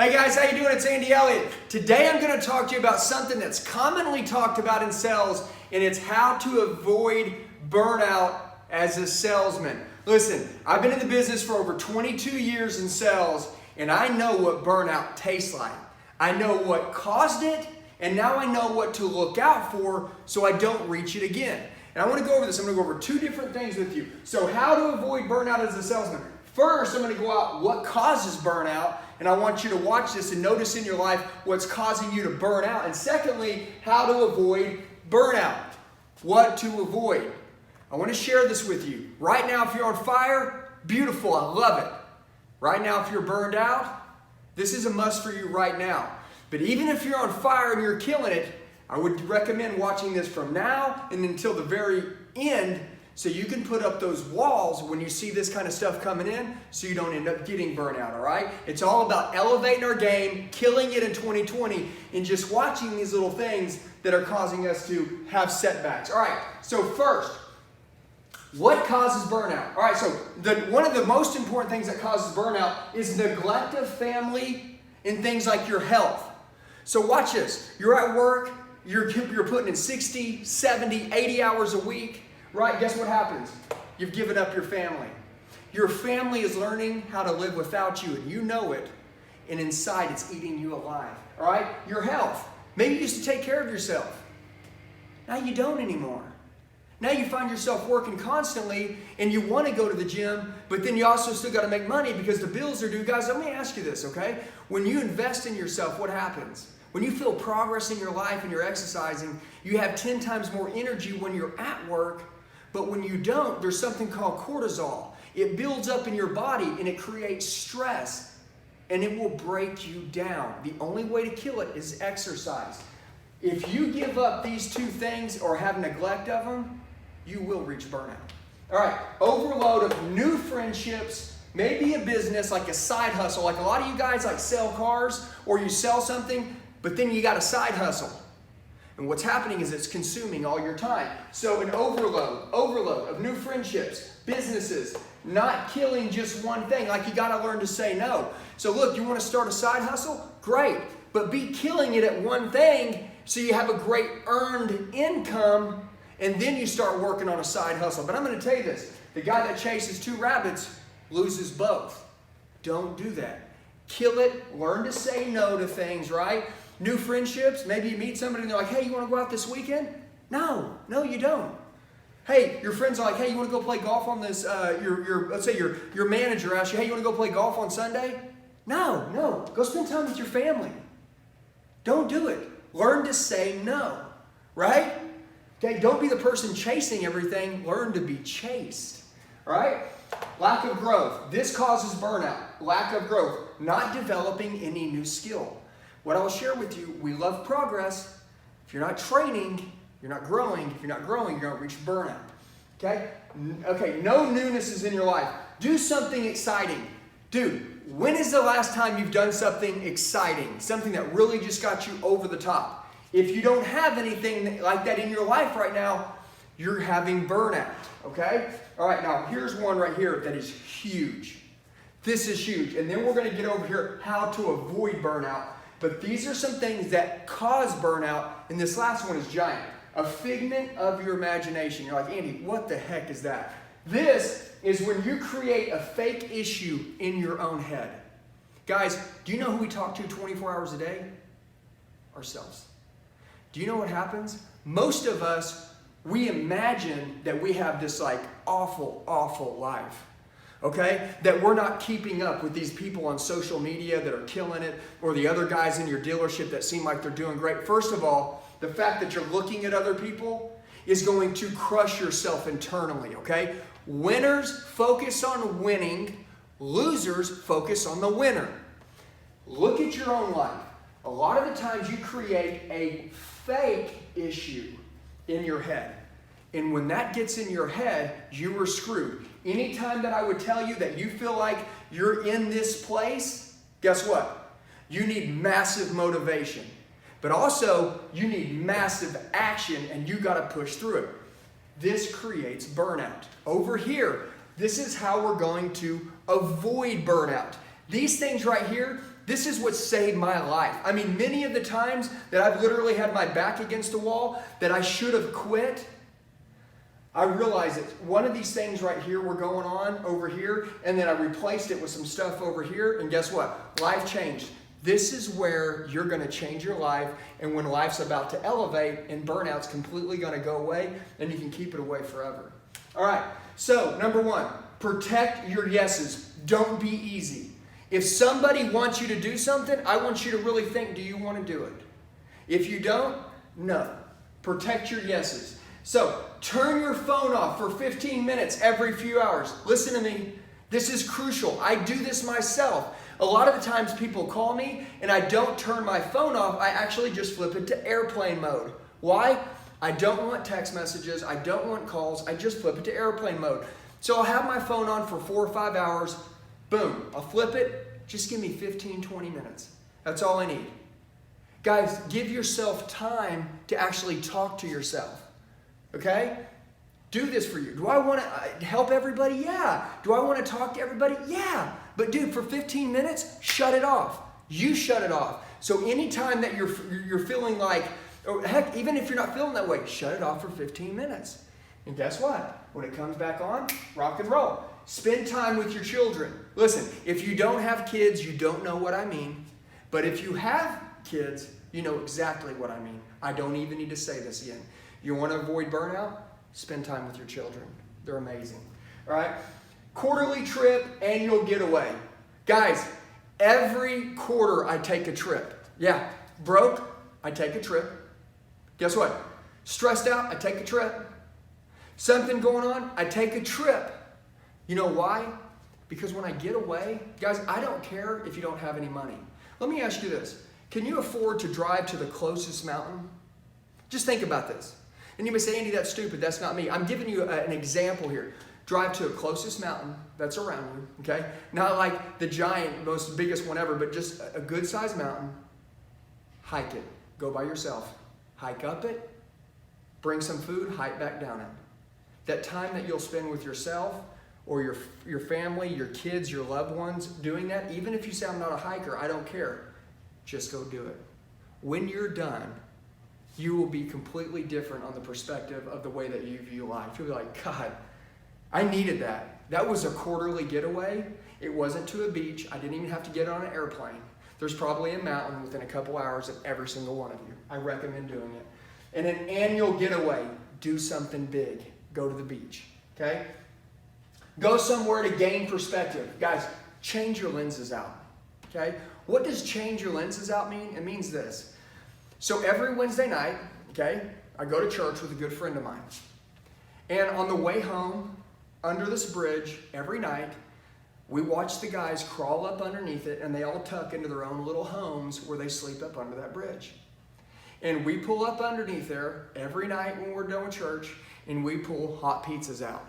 Hey guys, how you doing? It's Andy Elliott. Today I'm going to talk to you about something that's commonly talked about in sales, and it's how to avoid burnout as a salesman. Listen, I've been in the business for over 22 years in sales, and I know what burnout tastes like. I know what caused it, and now I know what to look out for so I don't reach it again. And I want to go over this. I'm going to go over two different things with you. So how to avoid burnout as a salesman. First, I'm going to go out what causes burnout, and I want you to watch this and notice in your life what's causing you to burn out. And secondly, how to avoid burnout. What to avoid. I want to share this with you. Right now, if you're on fire, beautiful, I love it. Right now, if you're burned out, this is a must for you right now. But even if you're on fire and you're killing it, I would recommend watching this from now and until the very end so you can put up those walls when you see this kind of stuff coming in so you don't end up getting burnout, all right? It's all about elevating our game, killing it in 2020, and just watching these little things that are causing us to have setbacks. All right, so first, what causes burnout? All right, so one of the most important things that causes burnout is neglect of family and things like your health. So watch this. You're at work, you're putting in 60, 70, 80 hours a week, right? Guess what happens? You've given up your family. Your family is learning how to live without you, and you know it, and inside it's eating you alive, all right? Your health. Maybe you used to take care of yourself. Now you don't anymore. Now you find yourself working constantly, and you want to go to the gym, but then you also still got to make money because the bills are due. Guys, let me ask you this, okay? When you invest in yourself, what happens? When you feel progress in your life and you're exercising, you have 10 times more energy when you're at work, but when you don't, there's something called cortisol. It builds up in your body and it creates stress, and it will break you down. The only way to kill it is exercise. If you give up these two things or have neglect of them, you will reach burnout. All right, overload of new friendships, maybe a business like a side hustle. Like a lot of you guys like sell cars or you sell something, but then you got a side hustle. And what's happening is it's consuming all your time. So an overload of new friendships, businesses, not killing just one thing. Like you got to learn to say no. So look, you want to start a side hustle? Great. But be killing it at one thing so you have a great earned income, and then you start working on a side hustle. But I'm going to tell you this. The guy that chases two rabbits loses both. Don't do that. Kill it. Learn to say no to things, right? New friendships. Maybe you meet somebody and they're like, hey, you want to go out this weekend? No, you don't. Hey, your friends are like, hey, you want to go play golf on this, let's say your manager asks you, hey, you want to go play golf on Sunday? No. Go spend time with your family. Don't do it. Learn to say no, right? Okay, don't be the person chasing everything. Learn to be chased, all right? Lack of growth. This causes burnout. Lack of growth. Not developing any new skill. What I'll share with you, we love progress. If you're not training, you're not growing. If you're not growing, you're going to reach burnout. Okay? Okay, no newness is in your life. Do something exciting. Dude, when is the last time you've done something exciting? Something that really just got you over the top? If you don't have anything like that in your life right now, you're having burnout. Okay? All right, now here's one right here that is huge. This is huge. And then we're going to get over here how to avoid burnout. But these are some things that cause burnout, and this last one is giant. A figment of your imagination. You're like, Andy, what the heck is that? This is when you create a fake issue in your own head. Guys, do you know who we talk to 24 hours a day? Ourselves. Do you know what happens? Most of us, we imagine that we have this like awful, awful life. Okay? That we're not keeping up with these people on social media that are killing it, or the other guys in your dealership that seem like they're doing great. First of all, the fact that you're looking at other people is going to crush yourself internally, okay? Winners focus on winning. Losers focus on the winner. Look at your own life. A lot of the times you create a fake issue in your head. And when that gets in your head, you are screwed. Anytime that I would tell you that you feel like you're in this place, guess what? You need massive motivation. But also, you need massive action, and you got to push through it. This creates burnout. Over here, this is how we're going to avoid burnout. These things right here, This is what saved my life. I mean, many of the times that I've literally had my back against the wall that I should have quit, I realized that one of these things right here were going on over here, and then I replaced it with some stuff over here, and guess what? Life changed. This is where you're going to change your life, and when life's about to elevate and burnout's completely going to go away, then you can keep it away forever. All right, so number one, protect your yeses. Don't be easy. If somebody wants you to do something, I want you to really think, do you want to do it? If you don't, no. Protect your yeses. So turn your phone off for 15 minutes every few hours. Listen to me. This is crucial. I do this myself. A lot of the times people call me and I don't turn my phone off. I actually just flip it to airplane mode. Why? I don't want text messages. I don't want calls. I just flip it to airplane mode. So I'll have my phone on for 4 or 5 hours. Boom. I'll flip it. Just give me 15, 20 minutes. That's all I need. Guys, give yourself time to actually talk to yourself. Okay? Do this for you. Do I want to help everybody? Yeah. Do I want to talk to everybody? Yeah. But dude, for 15 minutes, shut it off. You shut it off. So anytime that you're feeling like, or heck, even if you're not feeling that way, shut it off for 15 minutes. And guess what? When it comes back on, rock and roll. Spend time with your children. Listen, if you don't have kids, you don't know what I mean. But if you have kids, you know exactly what I mean. I don't even need to say this again. You want to avoid burnout? Spend time with your children. They're amazing. All right? Quarterly trip, annual getaway. Guys, every quarter I take a trip. Yeah, broke, I take a trip. Guess what? Stressed out, I take a trip. Something going on, I take a trip. You know why? Because when I get away, guys, I don't care if you don't have any money. Let me ask you this. Can you afford to drive to the closest mountain? Just think about this. And you may say, Andy, that's stupid. That's not me. I'm giving you an example here. Drive to the closest mountain that's around you, okay? Not like the giant, most biggest one ever, but just a good-sized mountain. Hike it. Go by yourself. Hike up it. Bring some food. Hike back down it. That time that you'll spend with yourself or your family, your kids, your loved ones doing that, even if you say, I'm not a hiker, I don't care. Just go do it. When you're done, you will be completely different on the perspective of the way that you view life. You'll be like, God, I needed that. That was a quarterly getaway. It wasn't to a beach. I didn't even have to get on an airplane. There's probably a mountain within a couple hours of every single one of you. I recommend doing it. And an annual getaway, do something big. Go to the beach, okay? Go somewhere to gain perspective. Guys, change your lenses out, okay? What does change your lenses out mean? It means this. So every Wednesday night, okay, I go to church with a good friend of mine. And on the way home, under this bridge, every night, we watch the guys crawl up underneath it and they all tuck into their own little homes where they sleep up under that bridge. And we pull up underneath there every night when we're done with church and we pull hot pizzas out.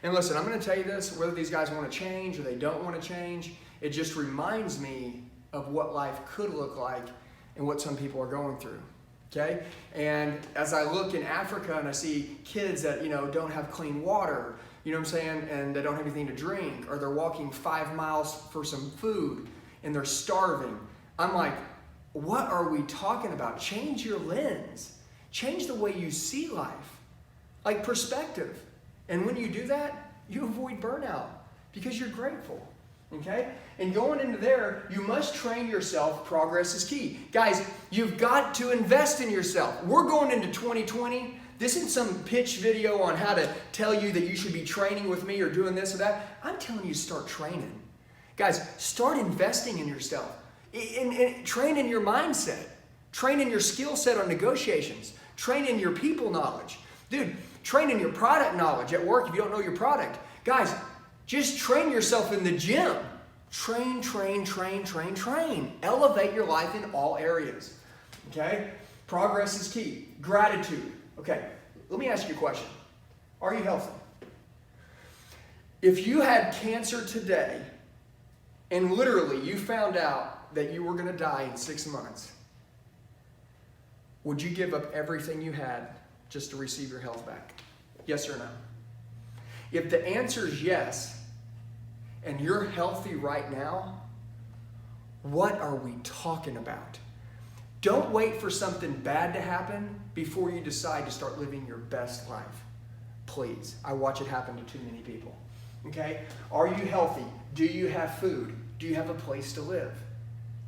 And listen, I'm going to tell you this, whether these guys want to change or they don't want to change, it just reminds me of what life could look like and what some people are going through, okay? And as I look in Africa and I see kids that, don't have clean water, you know what I'm saying, and they don't have anything to drink, or they're walking 5 miles for some food and they're starving, I'm like, what are we talking about? Change your lens. Change the way you see life, like perspective. And when you do that, you avoid burnout because you're grateful. Okay? And going into there, you must train yourself. Progress is key. Guys, you've got to invest in yourself. We're going into 2020. This isn't some pitch video on how to tell you that you should be training with me or doing this or that. I'm telling you, start training. Guys, start investing in yourself. Train in your mindset. Train in your skill set on negotiations. Train in your people knowledge. Dude, train in your product knowledge at work if you don't know your product. Guys, just train yourself in the gym. Train, train, train, train, train. Elevate your life in all areas. Okay? Progress is key. Gratitude. Okay, let me ask you a question. Are you healthy? If you had cancer today and literally you found out that you were going to die in 6 months, would you give up everything you had just to receive your health back? Yes or no? If the answer is yes, and you're healthy right now, What are we talking about? Don't wait for something bad to happen before you decide to start living your best life. Please. I watch it happen to too many people. Okay? Are you healthy? Do you have food? Do you have a place to live?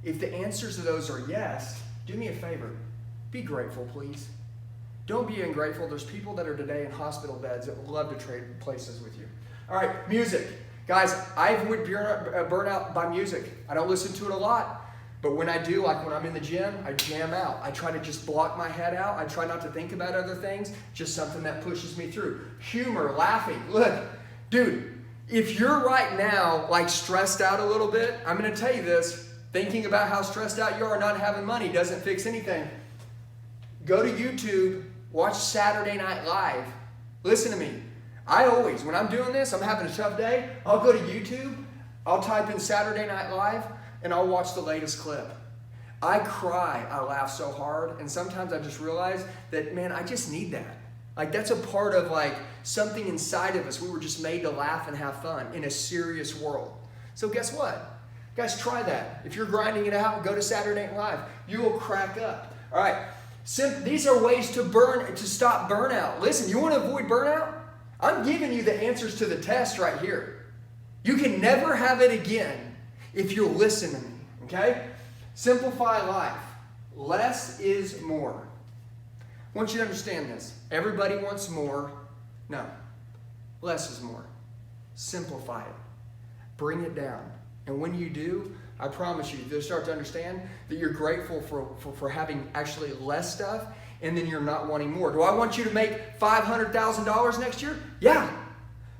If the answers to those are yes, do me a favor. Be grateful, please. Don't be ungrateful. There's people that are today in hospital beds that would love to trade places with you. All right, music. Guys, I avoid burnout by music. I don't listen to it a lot. But when I do, like when I'm in the gym, I jam out. I try to just block my head out. I try not to think about other things. Just something that pushes me through. Humor, laughing. Look, dude, if you're right now like stressed out a little bit, I'm going to tell you this. Thinking about how stressed out you are not having money doesn't fix anything. Go to YouTube, watch Saturday Night Live. Listen to me. I always, when I'm doing this, I'm having a tough day, I'll go to YouTube, I'll type in Saturday Night Live, and I'll watch the latest clip. I cry, I laugh so hard, and sometimes I just realize that, man, I just need that. Like, that's a part of like something inside of us. We were just made to laugh and have fun in a serious world. So guess what? Guys, try that. If you're grinding it out, go to Saturday Night Live. You will crack up. All right. These are ways to stop burnout. Listen, you want to avoid burnout? I'm giving you the answers to the test right here. You can never have it again if you'll listen to me, okay? Simplify life. Less is more. I want you to understand this. Everybody wants more. No. Less is more. Simplify it. Bring it down. And when you do, I promise you, you'll start to understand that you're grateful for having actually less stuff, and then you're not wanting more. Do I want you to make $500,000 next year? Yeah.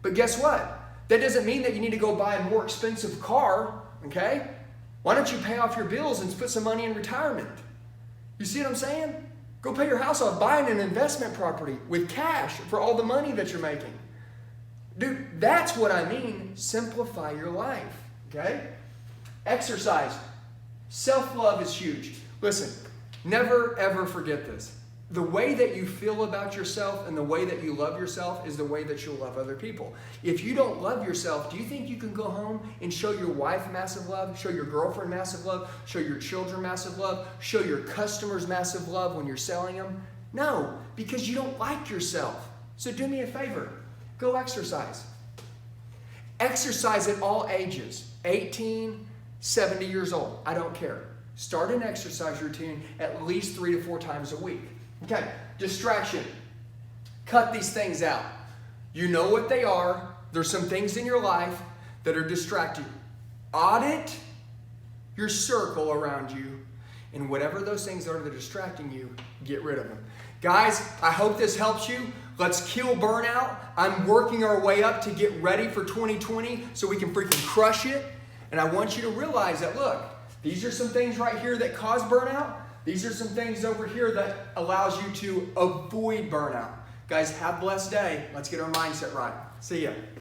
But guess what? That doesn't mean that you need to go buy a more expensive car, okay? Why don't you pay off your bills and put some money in retirement? You see what I'm saying? Go pay your house off, buying an investment property with cash for all the money that you're making. Dude, that's what I mean. Simplify your life, okay? Exercise. Self-love is huge. Listen, never ever forget this. The way that you feel about yourself and the way that you love yourself is the way that you'll love other people. If you don't love yourself, do you think you can go home and show your wife massive love, show your girlfriend massive love, show your children massive love, show your customers massive love when you're selling them? No, because you don't like yourself. So do me a favor. Go exercise. Exercise at all ages. 18, 70 years old. I don't care. Start an exercise routine at least 3 to 4 times a week. Okay, distraction. Cut these things out. You know what they are. There's some things in your life that are distracting you. Audit your circle around you, and whatever those things are that are distracting you, get rid of them. Guys, I hope this helps you. Let's kill burnout. I'm working our way up to get ready for 2020 so we can freaking crush it. And I want you to realize that, look, these are some things right here that cause burnout. These are some things over here that allows you to avoid burnout. Guys, have a blessed day. Let's get our mindset right. See ya.